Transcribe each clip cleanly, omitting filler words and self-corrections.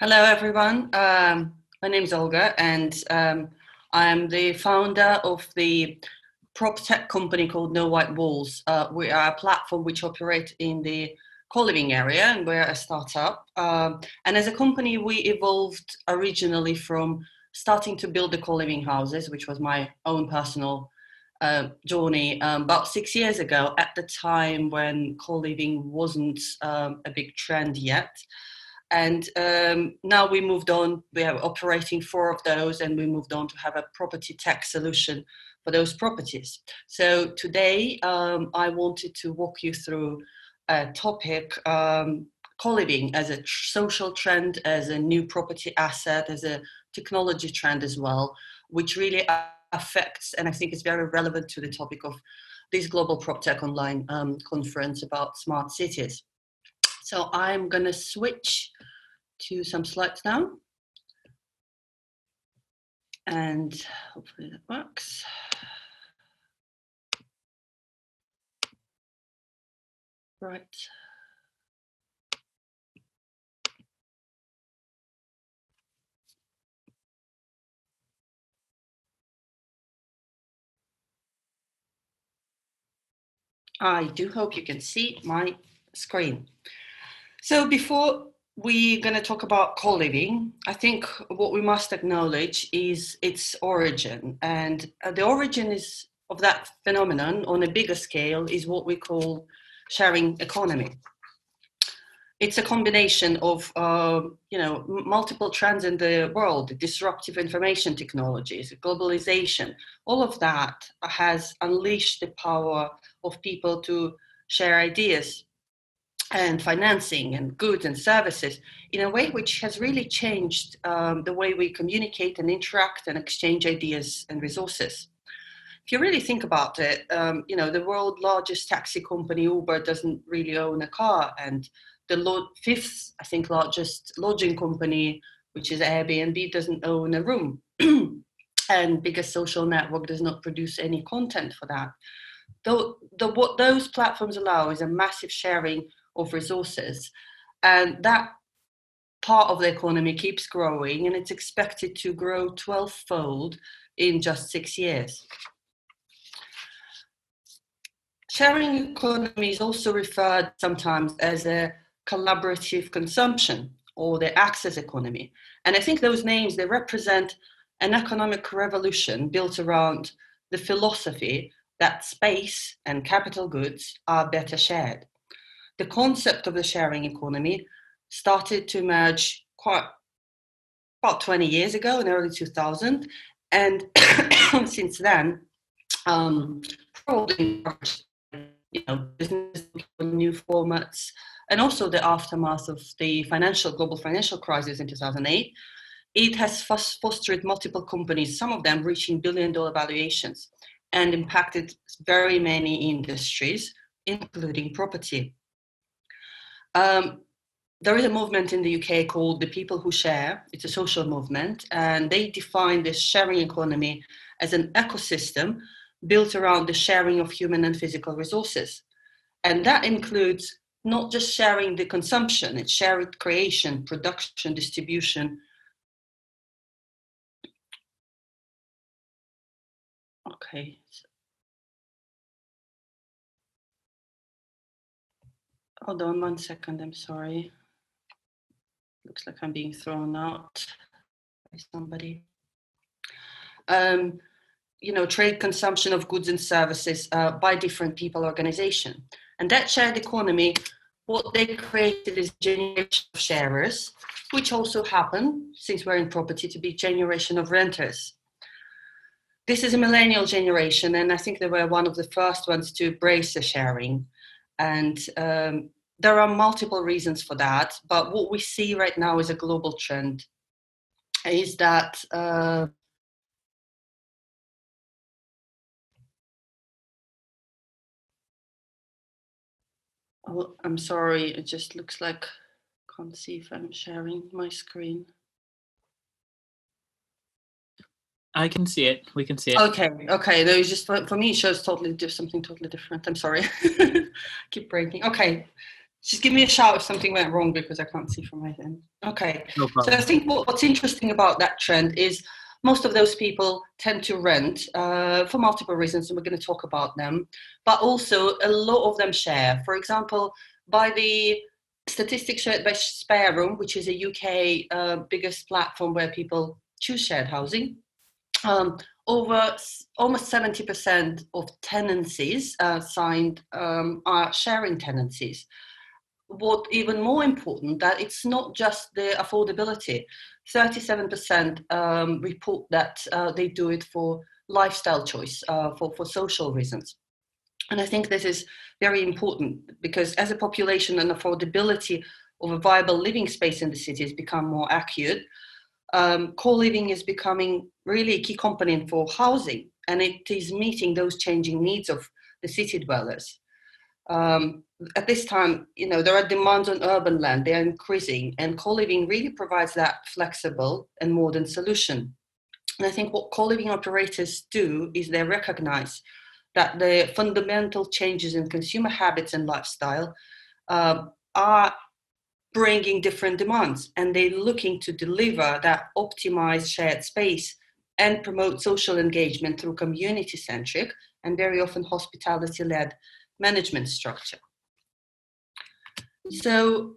Hello, everyone. My name is Olga, and I'm the founder of the PropTech company called No White Walls. We are a platform which operates in the co-living area, and we're a startup. And as a company, we evolved originally from starting to build the co-living houses, which was my own personal journey about 6 years ago, at the time when co-living wasn't a big trend yet. And now we moved on, we are operating 4 of those, and we moved on to have a property tech solution for those properties. So today I wanted to walk you through a topic, co-living as a social trend, as a new property asset, as a technology trend as well, which really affects, and I think is very relevant to the topic of this Global PropTech Online conference about smart cities. So I'm going to switch to some slides now, and hopefully that works. Right. I do hope you can see my screen. So before we're going to talk about co-living, I think what we must acknowledge is its origin. And the origin of that phenomenon on a bigger scale is what we call sharing economy. It's a combination of multiple trends in the world, disruptive information technologies, globalization. All of that has unleashed the power of people to share ideas and financing and goods and services in a way which has really changed the way we communicate and interact and exchange ideas and resources. If you really think about it, the world's largest taxi company, Uber, doesn't really own a car, and the fifth, I think, largest lodging company, which is Airbnb, doesn't own a room. And biggest social network does not produce any content for that. What those platforms allow is a massive sharing of resources, and that part of the economy keeps growing, and it's expected to grow 12-fold in just 6 years. Sharing economy is also referred sometimes as a collaborative consumption or the access economy. And I think those names, they represent an economic revolution built around the philosophy that space and capital goods are better shared. The concept of the sharing economy started to emerge about 20 years ago in early 2000. And since then, probably business new formats, and also the aftermath of the global financial crisis in 2008, it has fostered multiple companies, some of them reaching billion-dollar valuations, and impacted very many industries, including property. There is a movement in the UK called The People Who Share. It's a social movement, and they define this sharing economy as an ecosystem built around the sharing of human and physical resources. And that includes not just sharing the consumption, it's shared creation, production, distribution. Okay. Hold on 1 second, I'm sorry. Looks like I'm being thrown out by somebody. Trade consumption of goods and services by different people, organization. And that shared economy, what they created is generation of sharers, which also happen, since we're in property, to be generation of renters. This is a millennial generation, and I think they were one of the first ones to embrace the sharing. And there are multiple reasons for that, but what we see right now is a global trend, is that oh, I'm sorry, it just looks like I can't see if I'm sharing my screen. I can see it. We can see it. Okay. No, it's just for me, it shows something totally different. I'm sorry. Keep breaking. Okay. Just give me a shout if something went wrong because I can't see from my end. Okay. No So problem. I think what's interesting about that trend is most of those people tend to rent for multiple reasons, and we're going to talk about them. But also a lot of them share. For example, by the statistics shared by Spare Room, which is a UK biggest platform where people choose shared housing, over almost 70% of tenancies signed are sharing tenancies. What even more important, that it's not just the affordability. 37% report that they do it for lifestyle choice, for social reasons. And I think this is very important because as a population and affordability of a viable living space in the cities become more accurate, co-living is becoming really a key component for housing, and it is meeting those changing needs of the city dwellers. At this time, there are demands on urban land, they're increasing, and co-living really provides that flexible and modern solution. And I think what co-living operators do is they recognize that the fundamental changes in consumer habits and lifestyle are bringing different demands, and they're looking to deliver that optimized shared space and promote social engagement through community-centric and very often hospitality-led management structure. So,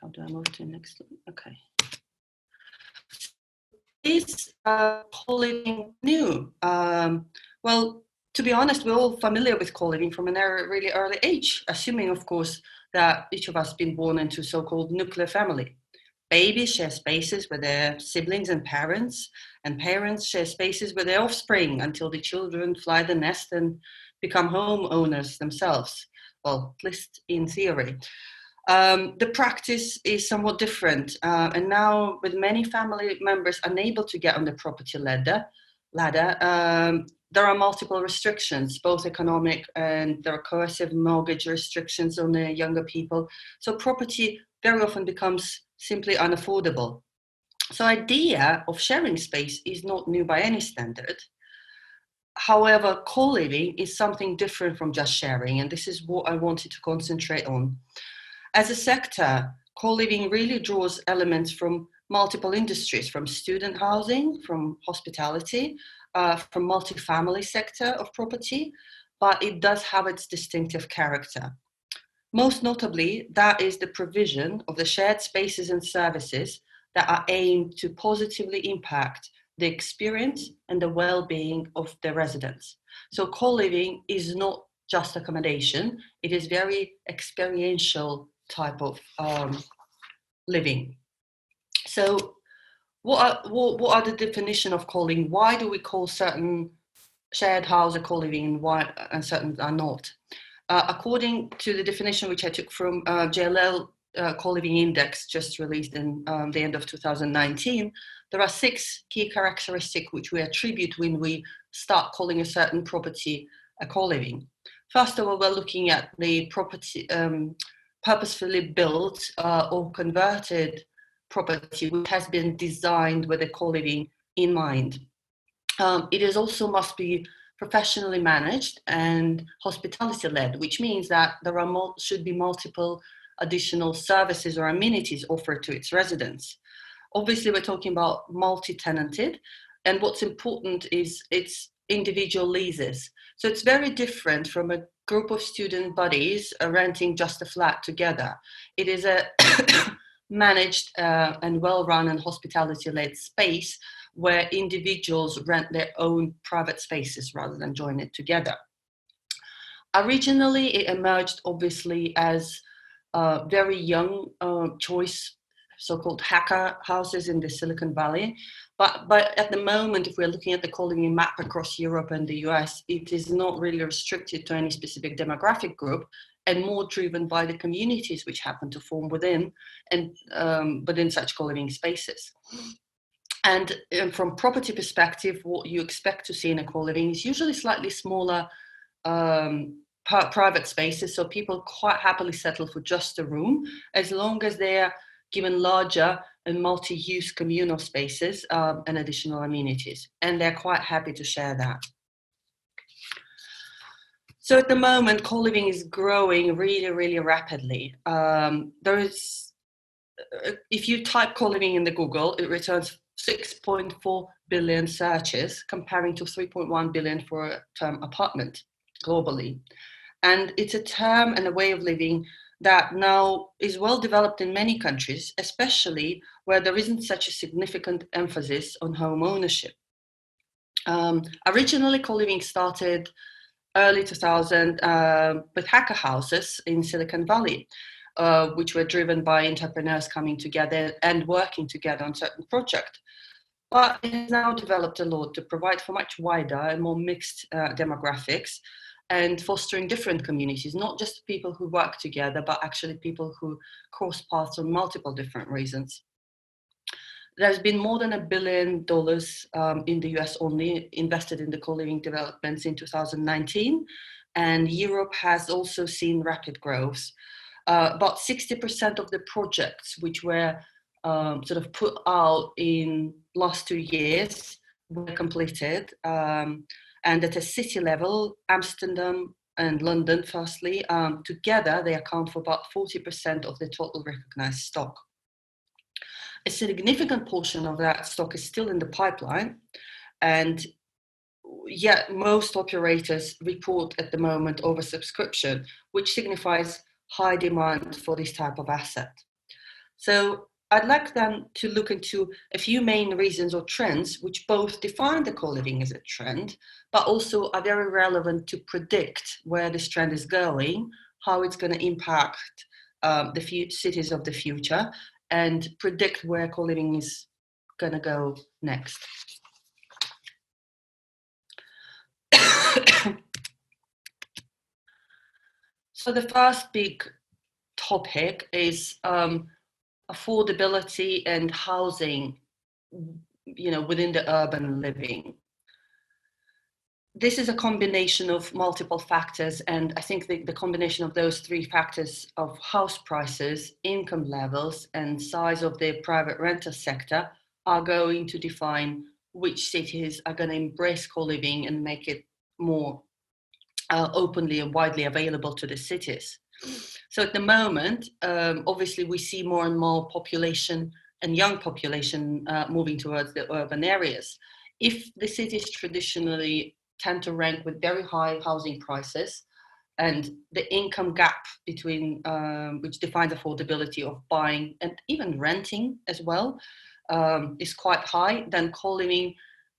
how do I move to the next one? Okay. Is co-living new? Well, to be honest, we're all familiar with co-living from a really early age, assuming, of course, that each of us has been born into so-called nuclear family. Babies share spaces with their siblings and parents share spaces with their offspring until the children fly the nest and become homeowners themselves. Well, at least in theory. The practice is somewhat different, and now with many family members unable to get on the property ladder, there are multiple restrictions, both economic and there are coercive mortgage restrictions on the younger people. So property very often becomes simply unaffordable. So idea of sharing space is not new by any standard. However, co-living is something different from just sharing, and this is what I wanted to concentrate on. As a sector, co-living really draws elements from multiple industries, from student housing, from hospitality, from multifamily sector of property, but it does have its distinctive character. Most notably, that is the provision of the shared spaces and services that are aimed to positively impact the experience and the well-being of the residents. So co-living is not just accommodation, it is very experiential type of living. So what are the definition of co-living? Why do we call certain shared house a co-living and certain are not? According to the definition which I took from JLL co-living index just released in the end of 2019, there are 6 key characteristics which we attribute when we start calling a certain property a co-living. First of all, we're looking at the property purposefully built or converted property which has been designed with a co-living in mind. It is also must be professionally managed and hospitality-led, which means that there are should be multiple additional services or amenities offered to its residents. Obviously, we're talking about multi-tenanted, and what's important is its individual leases. So it's very different from a group of student buddies renting just a flat together. It is a managed and well-run and hospitality-led space where individuals rent their own private spaces rather than join it together. Originally, it emerged obviously as a very young choice, so-called hacker houses in the Silicon Valley. But at the moment, if we're looking at the co-living map across Europe and the US, it is not really restricted to any specific demographic group and more driven by the communities which happen to form within and within such co-living spaces. And from property perspective, what you expect to see in a co-living is usually slightly smaller private spaces. So people quite happily settle for just a room, as long as they're given larger and multi-use communal spaces and additional amenities. And they're quite happy to share that. So at the moment, co-living is growing really, really rapidly. If you type co-living in the Google, it returns 6.4 billion searches, comparing to 3.1 billion for a term apartment globally. And it's a term and a way of living that now is well developed in many countries, especially where there isn't such a significant emphasis on home ownership. Originally, co-living started early 2000 with hacker houses in Silicon Valley, which were driven by entrepreneurs coming together and working together on certain projects. But it has now developed a lot to provide for much wider and more mixed demographics and fostering different communities, not just people who work together, but actually people who cross paths on multiple different reasons. There's been more than $1 billion in the US only invested in the co-living developments in 2019, and Europe has also seen rapid growth. About 60% of the projects which were sort of put out in last 2 years were completed, and at a city level, Amsterdam and London, firstly, together they account for about 40% of the total recognized stock. A significant portion of that stock is still in the pipeline, and yet most operators report at the moment oversubscription, which signifies high demand for this type of asset. So I'd like then to look into a few main reasons or trends which both define the co-living as a trend, but also are very relevant to predict where this trend is going, how it's going to impact the cities of the future, and predict where co-living is going to go next. So the first big topic is affordability and housing, within the urban living. This is a combination of multiple factors, and I think the combination of those three factors of house prices, income levels, and size of the private rental sector are going to define which cities are going to embrace co-living and make it more openly and widely available to the cities. So at the moment, obviously we see more and more population and young population moving towards the urban areas. If the cities traditionally tend to rank with very high housing prices, and the income gap between which defines affordability of buying and even renting as well is quite high, then co-living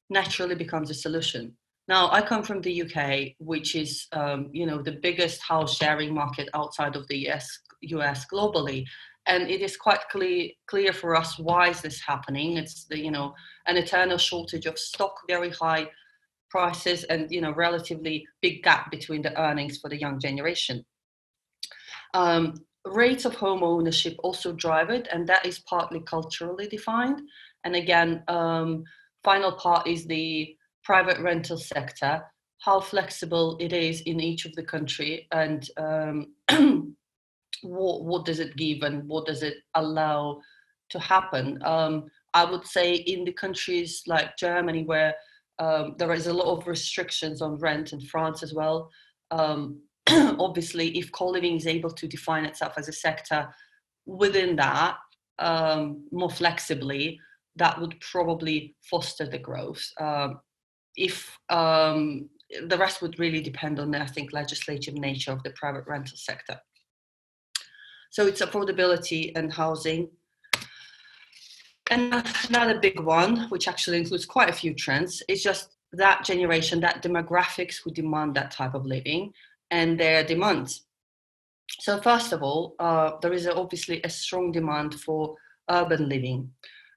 naturally becomes a solution. Now, I come from the UK, which is the biggest house sharing market outside of the US globally. And it is quite clear for us why is this happening. It's an eternal shortage of stock, very high prices, and relatively big gap between the earnings for the young generation. Rates of home ownership also drive it, and that is partly culturally defined. And again, final part is the private rental sector, how flexible it is in each of the country, and what does it give and what does it allow to happen. I would say in the countries like Germany, where there is a lot of restrictions on rent, in France as well. Obviously, if co-living is able to define itself as a sector within that more flexibly, that would probably foster the growth. If the rest would really depend on, I think, legislative nature of the private rental sector. So it's affordability and housing. And another big one, which actually includes quite a few trends, is just that generation, that demographics who demand that type of living and their demands. So first of all, there is obviously a strong demand for urban living.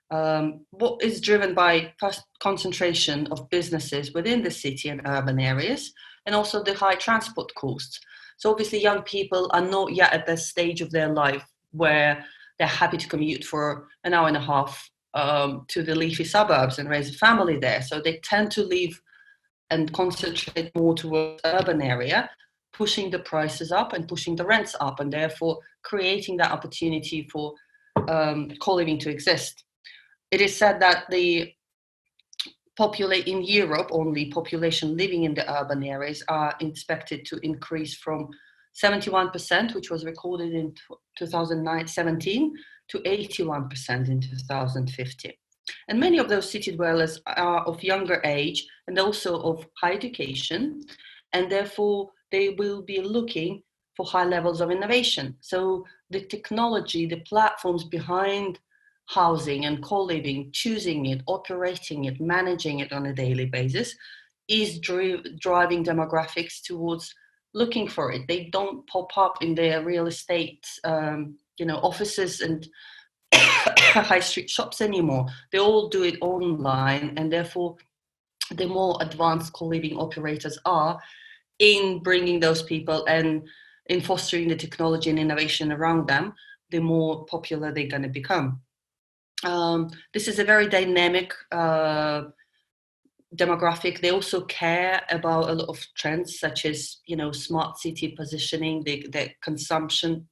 What is driven by first concentration of businesses within the city and urban areas, and also the high transport costs. So obviously young people are not yet at the stage of their life where they're happy to commute for an hour and a half to the leafy suburbs and raise a family there. So they tend to leave and concentrate more towards urban area, pushing the prices up and pushing the rents up, and therefore creating that opportunity for co-living to exist. It is said that the in Europe, only population living in the urban areas are expected to increase from 71%, which was recorded in 2017, to 81% in 2050. And many of those city dwellers are of younger age and also of high education, and therefore they will be looking for high levels of innovation. So the technology, the platforms behind housing and co-living, choosing it, operating it, managing it on a daily basis, is driving demographics towards looking for it. They don't pop up in their real estate, offices and high street shops anymore. They all do it online, and therefore the more advanced co-living operators are in bringing those people and in fostering the technology and innovation around them, the more popular they're going to become. This is a very dynamic demographic. They also care about a lot of trends, such as smart city positioning, the consumption,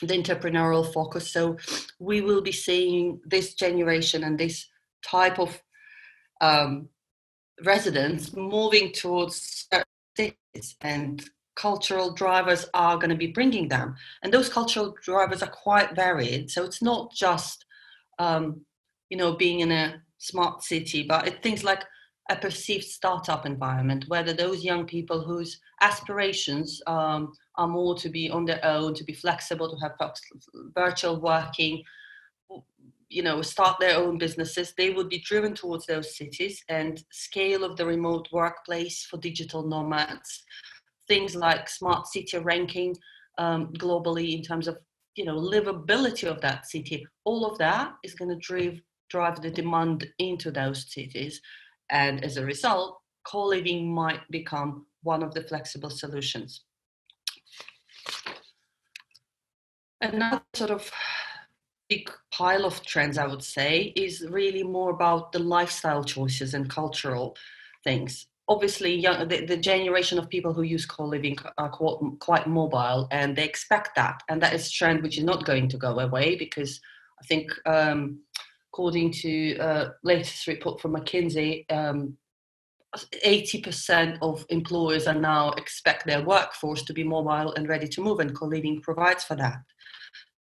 the entrepreneurial focus. So we will be seeing this generation and this type of residents moving towards cities, and cultural drivers are going to be bringing them. And those cultural drivers are quite varied. So it's not just being in a smart city, but it's things like a perceived startup environment, whether those young people whose aspirations are more to be on their own, to be flexible, to have virtual working, start their own businesses, they would be driven towards those cities. And scale of the remote workplace for digital nomads, things like smart city ranking globally in terms of livability of that city, all of that is going to drive the demand into those cities. And as a result, co-living might become one of the flexible solutions. Another sort of big pile of trends, I would say, is really more about the lifestyle choices and cultural things. Obviously, the generation of people who use co-living are quite mobile, and they expect that. And that is a trend which is not going to go away, because I think, according to latest report from McKinsey, 80% of employers are now expect their workforce to be mobile and ready to move, and co-living provides for that.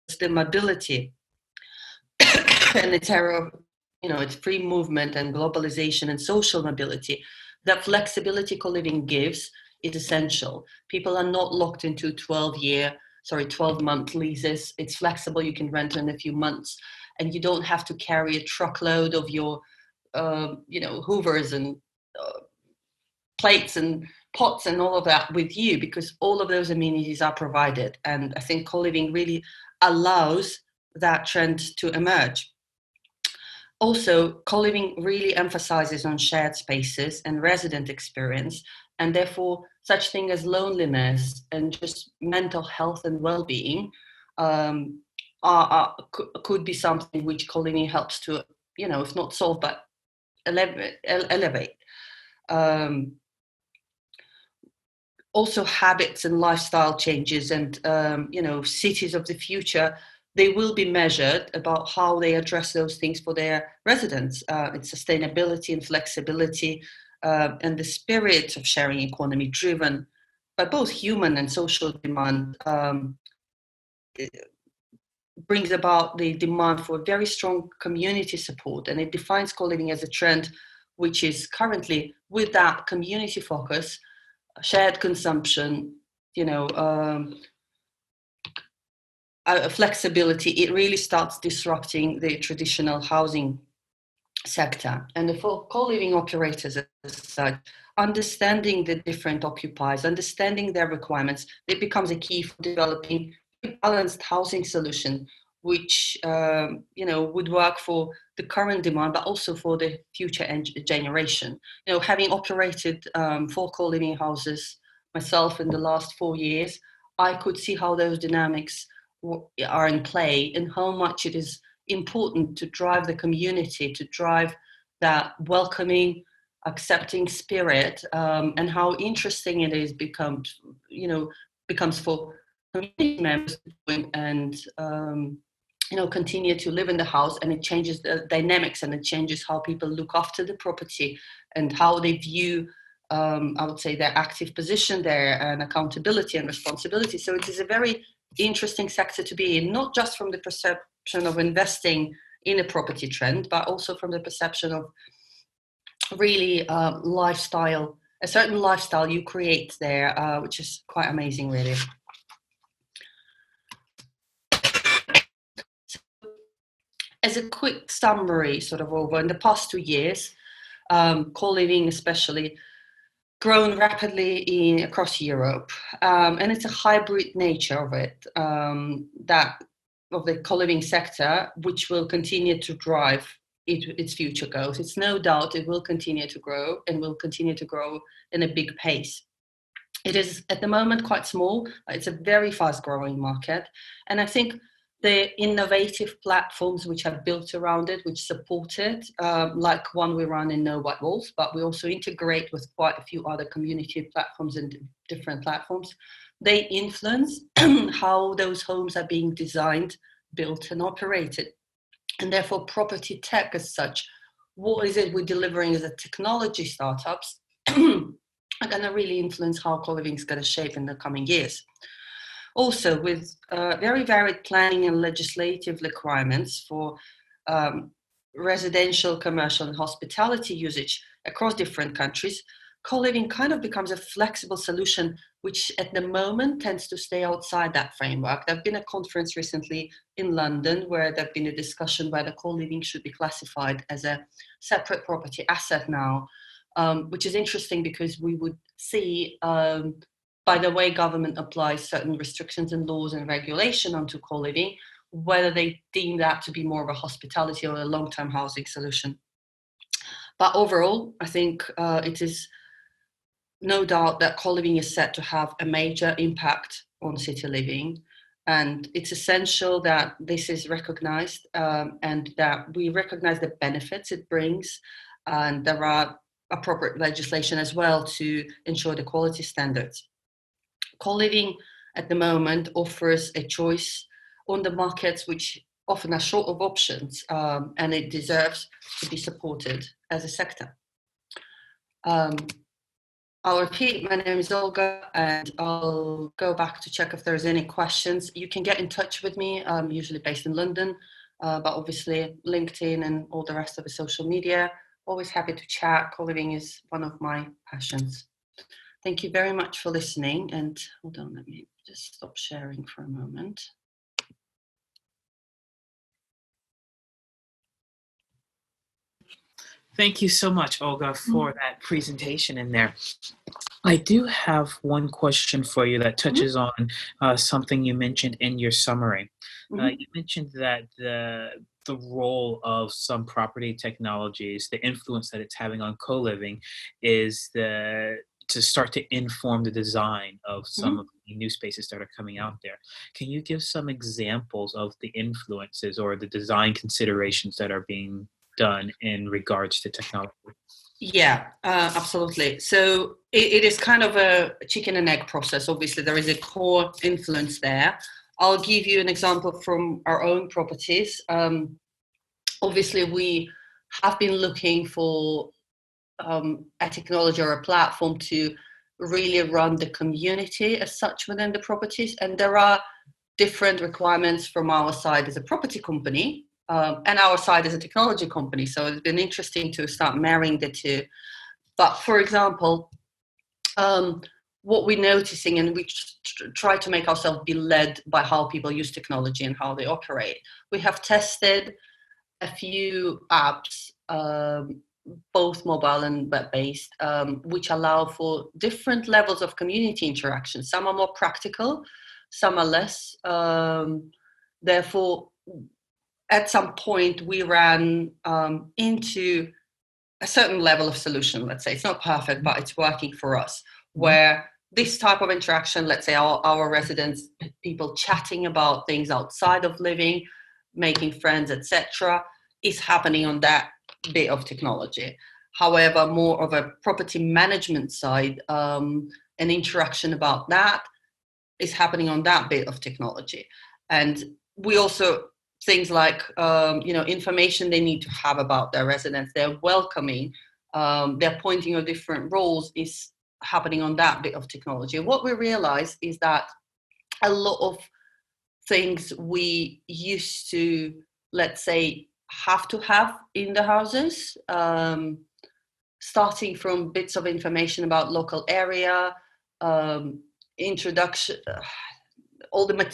It's the mobility and its era of, it's free movement and globalization and social mobility. That flexibility co-living gives is essential. People are not locked into 12-month leases. It's flexible. You can rent in a few months, and you don't have to carry a truckload of your, hoovers and plates and pots and all of that with you, because all of those amenities are provided. And I think co-living really allows that trend to emerge. Also, co-living really emphasizes on shared spaces and resident experience, and therefore such thing as loneliness and just mental health and well-being could be something which co-living helps to, if not solve, but elevate. Also, habits and lifestyle changes and, cities of the future, they will be measured about how they address those things for their residents. It's sustainability and flexibility and the spirit of sharing economy driven by both human and social demand brings about the demand for very strong community support. And it defines co-living as a trend which is currently, with that community focus, shared consumption, flexibility, it really starts disrupting the traditional housing sector. And for co-living operators as such, understanding the different occupiers, understanding their requirements, it becomes a key for developing a balanced housing solution, which would work for the current demand, but also for the future generation. Having operated 4 co-living houses myself in the last 4 years, I could see how those dynamics are in play and how much it is important to drive the community, to drive that welcoming, accepting spirit, and how interesting it is becomes for community members and continue to live in the house, and it changes the dynamics, and it changes how people look after the property and how they view, I would say, their active position there and accountability and responsibility. So it is a very interesting sector to be in, not just from the perception of investing in a property trend, but also from the perception of really lifestyle, a certain lifestyle you create there, which is quite amazing, really. As a quick summary, sort of over in the past 2 years, co-living especially grown rapidly across Europe, and it's a hybrid nature of it, that of the co-living sector, which will continue to drive its future growth. It's no doubt it will continue to grow, and will continue to grow in a big pace. It is at the moment quite small. It's a very fast growing market, and I think the innovative platforms which are built around it, which support it, like one we run in No White Walls, but we also integrate with quite a few other community platforms and different platforms. They influence how those homes are being designed, built, and operated. And therefore, property tech as such, what is it we're delivering as a technology startups, are going to really influence how co-living is going to shape in the coming years. Also, with very varied planning and legislative requirements for residential, commercial, and hospitality usage across different countries, co-living kind of becomes a flexible solution, which at the moment tends to stay outside that framework. There's been a conference recently in London where there's been a discussion whether co-living should be classified as a separate property asset now, which is interesting because we would see, by the way government applies certain restrictions and laws and regulation onto co-living, whether they deem that to be more of a hospitality or a long-term housing solution. But overall, I think it is no doubt that co-living is set to have a major impact on city living, and it's essential that this is recognized, and that we recognize the benefits it brings, and there are appropriate legislation as well to ensure the quality standards. Co-living at the moment offers a choice on the markets which often are short of options, and it deserves to be supported as a sector. I'll repeat, my name is Olga, and I'll go back to check if there's any questions. You can get in touch with me. I'm usually based in London, but obviously LinkedIn and all the rest of the social media. Always happy to chat. Co-living is one of my passions. Thank you very much for listening, and hold on, let me just stop sharing for a moment. Thank you so much, Olga, for that presentation in there. I do have one question for you that touches on something you mentioned in your summary. You mentioned that the role of some property technologies, the influence that it's having on co-living, is to start to inform the design of some of the new spaces that are coming out there. Can you give some examples of the influences or the design considerations that are being done in regards to technology? Yeah, absolutely. So it is kind of a chicken and egg process. Obviously, there is a core influence there. I'll give you an example from our own properties. Obviously, we have been looking for a technology or a platform to really run the community as such within the properties. And there are different requirements from our side as a property company, and our side as a technology company. So it's been interesting to start marrying the two. But for example, what we're noticing, and we try to make ourselves be led by how people use technology and how they operate. We have tested a few apps, both mobile and web-based, which allow for different levels of community interaction. Some are more practical, some are less. Therefore, at some point, we ran into a certain level of solution. Let's say it's not perfect, but it's working for us, where this type of interaction, let's say our residents, people chatting about things outside of living, making friends, etc., is happening on that bit of technology. However, more of a property management side, an interaction about that is happening on that bit of technology. And we also things like, information they need to have about their residents. They're welcoming, they're pointing at different roles is happening on that bit of technology. What we realize is that a lot of things we used to, let's say, have to have in the houses, starting from bits of information about local area, introduction,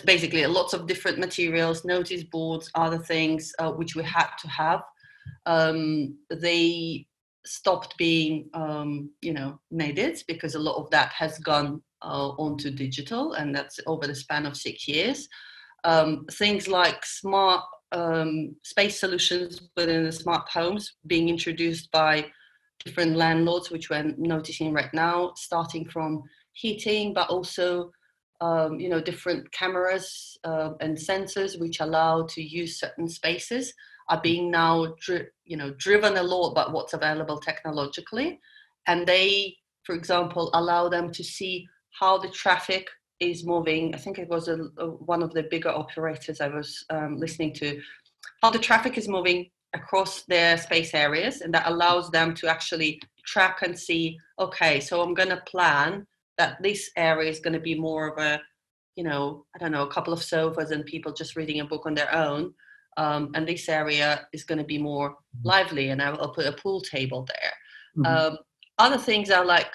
basically lots of different materials, notice boards, other things which we had to have. They stopped being, needed because a lot of that has gone onto digital, and that's over the span of 6 years. Things like smart space solutions within the smart homes being introduced by different landlords, which we're noticing right now, starting from heating, but also different cameras and sensors which allow to use certain spaces are being now driven a lot by what's available technologically, and they, for example, allow them to see how the traffic is moving. I think it was one of the bigger operators I was listening to, how the traffic is moving across their space areas, and that allows them to actually track and see, okay, so I'm going to plan that this area is going to be more of a, a couple of sofas and people just reading a book on their own, and this area is going to be more lively, and I'll put a pool table there. Other things are like,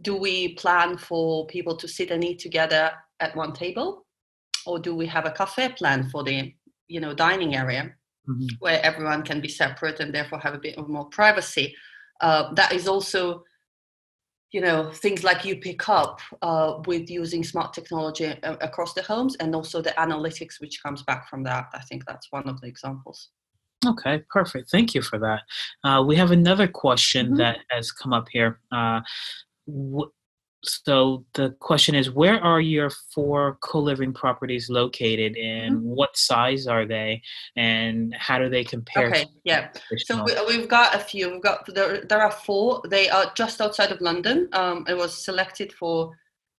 do we plan for people to sit and eat together at one table, or do we have a cafe plan for the dining area where everyone can be separate and therefore have a bit of more privacy? That is also things like you pick up with using smart technology across the homes, and also the analytics which comes back from that. I think that's one of the examples. Okay, perfect. Thank you for that. We have another question that has come up here. So the question is, where are your 4 co-living properties located, and what size are they, and how do they compare? Okay, yeah. So we've got a few. There are 4. They are just outside of London. It was selected for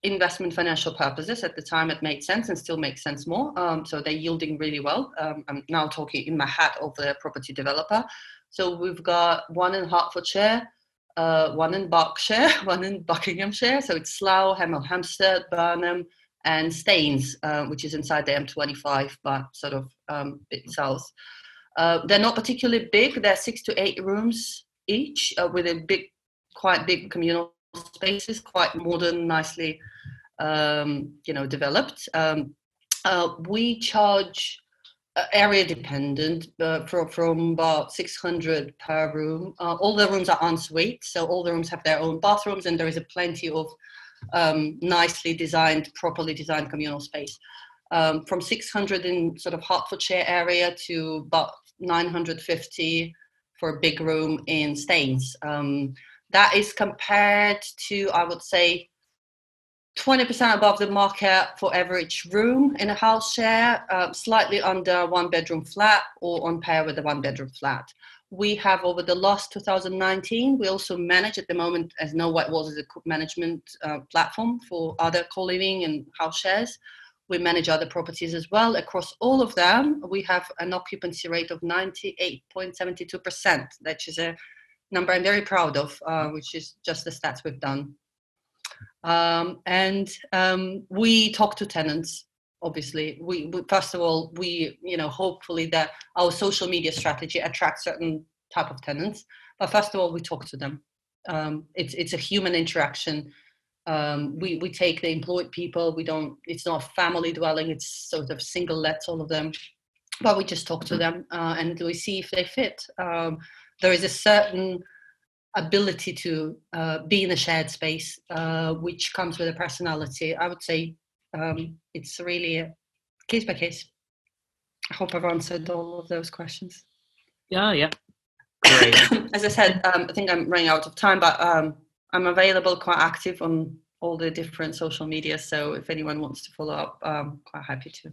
investment financial purposes. At the time, it made sense and still makes sense more. So they're yielding really well. I'm now talking in my hat of the property developer. So we've got one in Hertfordshire, one in Berkshire, one in Buckinghamshire. So it's Slough, Hemel Hempstead, Burnham, and Staines, which is inside the M25, but sort of a bit south. They're not particularly big. They're 6 to 8 rooms each, with quite big communal spaces, quite modern, nicely, developed. We charge area dependent from about 600 per room. All the rooms are ensuite, so all the rooms have their own bathrooms, and there is plenty of nicely designed, properly designed communal space. From 600 in sort of Hertfordshire area to about 950 for a big room in Staines. That is compared to, I would say, 20% above the market for average room in a house share, slightly under 1-bedroom flat, or on par with the 1-bedroom flat. We have, over the last 2019, we also manage at the moment, as No White Walls is a management platform for other co-living and house shares. We manage other properties as well. Across all of them, we have an occupancy rate of 98.72%. That is a number I'm very proud of, which is just the stats we've done. We talk to tenants, obviously. We first of all, hopefully that our social media strategy attracts certain type of tenants. But first of all, we talk to them. It's a human interaction. We take the employed people. It's not a family dwelling. It's sort of single lets, all of them. But we just talk to them and we see if they fit. There is a certain ability to be in a shared space, which comes with a personality. I would say it's really a case by case. I hope I've answered all of those questions. Yeah. Great. As I said, I think I'm running out of time, but I'm available, quite active on all the different social media. So if anyone wants to follow up, I'm quite happy to.